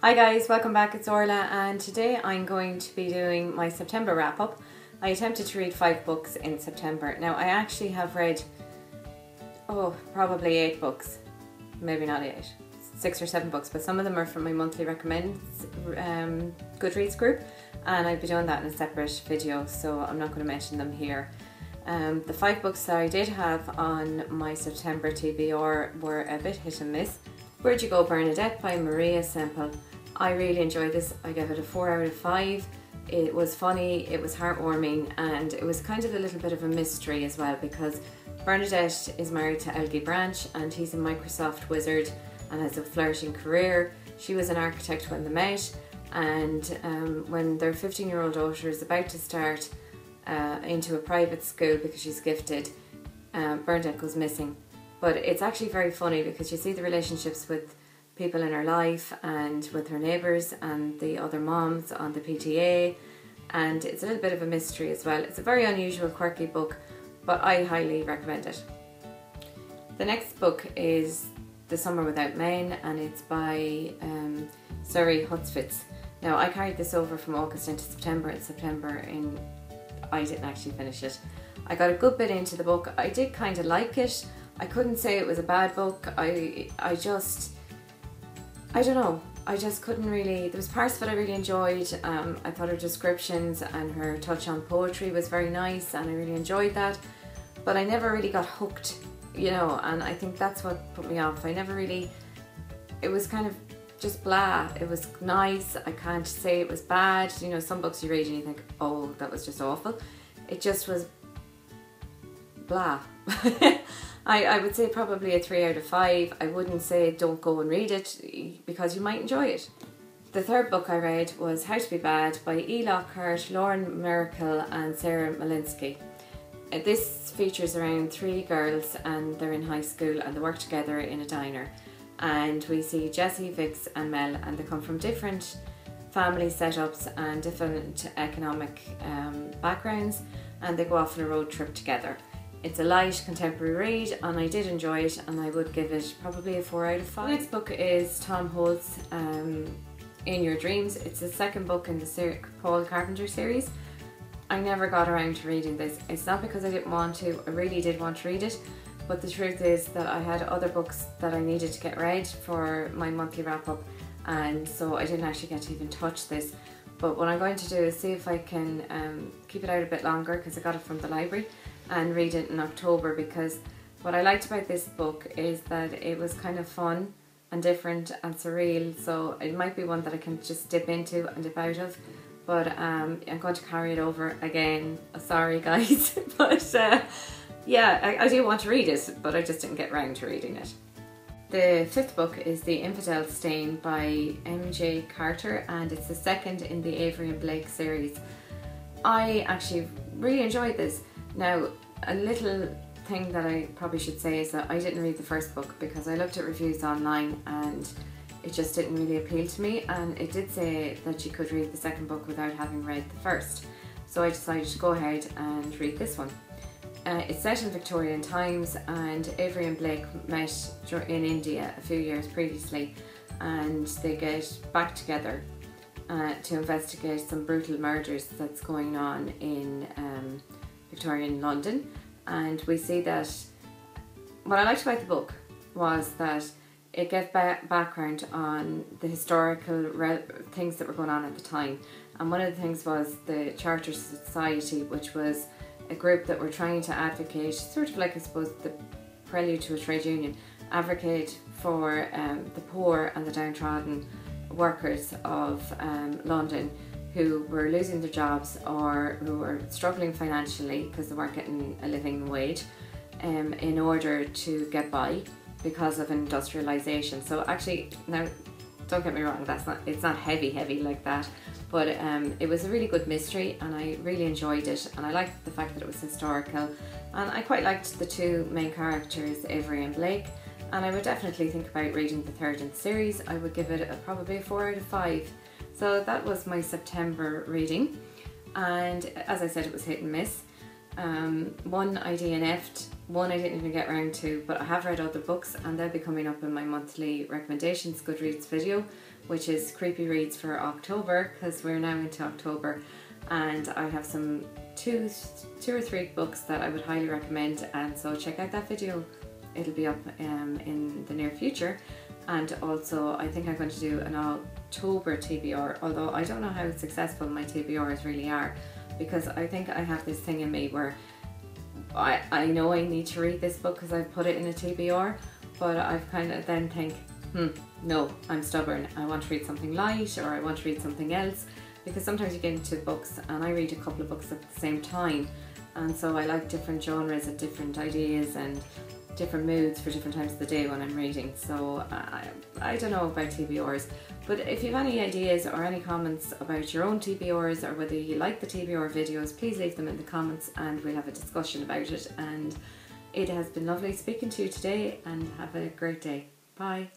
Hi guys, welcome back, it's Orla, and today I'm going to be doing my September wrap up. I attempted to read 5 books in September. Now I actually have read, probably 8 books, maybe not 8, 6 or 7 books, but some of them are from my monthly recommends Goodreads group, and I'll be doing that in a separate video, so I'm not going to mention them here. The 5 books that I did have on my September TBR were a bit hit and miss. You Go Bernadette by Maria Semple. I really enjoyed this. I gave it a 4 out of 5. It was funny, it was heartwarming, and it was kind of a little bit of a mystery as well, because Bernadette is married to Elgie Branch and he's a Microsoft wizard and has a flourishing career. She was an architect when they met, and when their 15-year-old daughter is about to start into a private school because she's gifted, Bernadette goes missing. But it's actually very funny because you see the relationships with people in her life and with her neighbours and the other moms on the PTA, and it's a little bit of a mystery as well. It's a very unusual, quirky book, but I highly recommend it. The next book is The Summer Without Men, and it's by Suri Hustvedt. Now I carried this over from August into September, and I didn't actually finish it. I got a good bit into the book. I did kind of like it. I couldn't say it was a bad book. I don't know, I just couldn't really, there was parts that I really enjoyed. I thought her descriptions and her touch on poetry was very nice, and I really enjoyed that, but I never really got hooked, you know, and I think that's what put me off. I never really, it was kind of just blah. It was nice, I can't say it was bad. You know, some books you read and you think, oh, that was just awful. It just was blah. I would say probably a 3 out of 5. I wouldn't say don't go and read it, because you might enjoy it. The third book I read was How to Be Bad by E. Lockhart, Lauren Miracle and Sarah Malinsky. This features around 3 girls, and they're in high school and they work together in a diner. And we see Jessie, Vix and Mel, and they come from different family setups and different economic backgrounds, and they go off on a road trip together. It's a light contemporary read, and I did enjoy it, and I would give it probably a 4 out of 5. The next book is Tom Holt's In Your Dreams. It's the second book in the Paul Carpenter series. I never got around to reading this. It's not because I didn't want to, I really did want to read it, but the truth is that I had other books that I needed to get read for my monthly wrap up, and so I didn't actually get to even touch this. But what I'm going to do is see if I can keep it out a bit longer, because I got it from the library, and read it in October, because what I liked about this book is that it was kind of fun and different and surreal, so it might be one that I can just dip into and dip out of, but I'm going to carry it over again. Sorry guys, but yeah, I do want to read it, but I just didn't get round to reading it. The 5th book is The Infidel Stain by M.J. Carter, and it's the second in the Avery and Blake series. I actually really enjoyed this. Now, a little thing that I probably should say is that I didn't read the first book because I looked at reviews online and it just didn't really appeal to me, and it did say that you could read the second book without having read the first. So I decided to go ahead and read this one. It's set in Victorian times, and Avery and Blake met in India a few years previously, and they get back together to investigate some brutal murders that's going on in Victorian London. And we see that what I liked about the book was that it gave background on the historical things that were going on at the time, and one of the things was the Charter Society, which was a group that were trying to advocate, sort of like I suppose the prelude to a trade union, advocate for the poor and the downtrodden workers of London who were losing their jobs or who were struggling financially because they weren't getting a living wage in order to get by because of industrialisation. So actually, now don't get me wrong, it's not heavy like that, but it was a really good mystery, and I really enjoyed it, and I liked the fact that it was historical, and I quite liked the 2 main characters, Avery and Blake, and I would definitely think about reading the 3rd in the series. I would give it probably a 4 out of 5. So that was my September reading, and as I said, it was hit and miss. One I DNF'd, one I didn't even get around to, but I have read other books, and they'll be coming up in my monthly recommendations Goodreads video, which is creepy reads for October, because we're now into October, and I have some two or three books that I would highly recommend, and so check out that video. It'll be up in the near future. And also I think I'm going to do an October TBR, although I don't know how successful my TBRs really are, because I think I have this thing in me where I know I need to read this book because I've put it in a TBR, but I've kind of then think, no, I'm stubborn. I want to read something light, or I want to read something else, because sometimes you get into books, and I read a couple of books at the same time, and so I like different genres and different ideas and different moods for different times of the day when I'm reading. So I don't know about TBRs, but if you have any ideas or any comments about your own TBRs, or whether you like the TBR videos, please leave them in the comments and we'll have a discussion about it. And it has been lovely speaking to you today, and have a great day. Bye.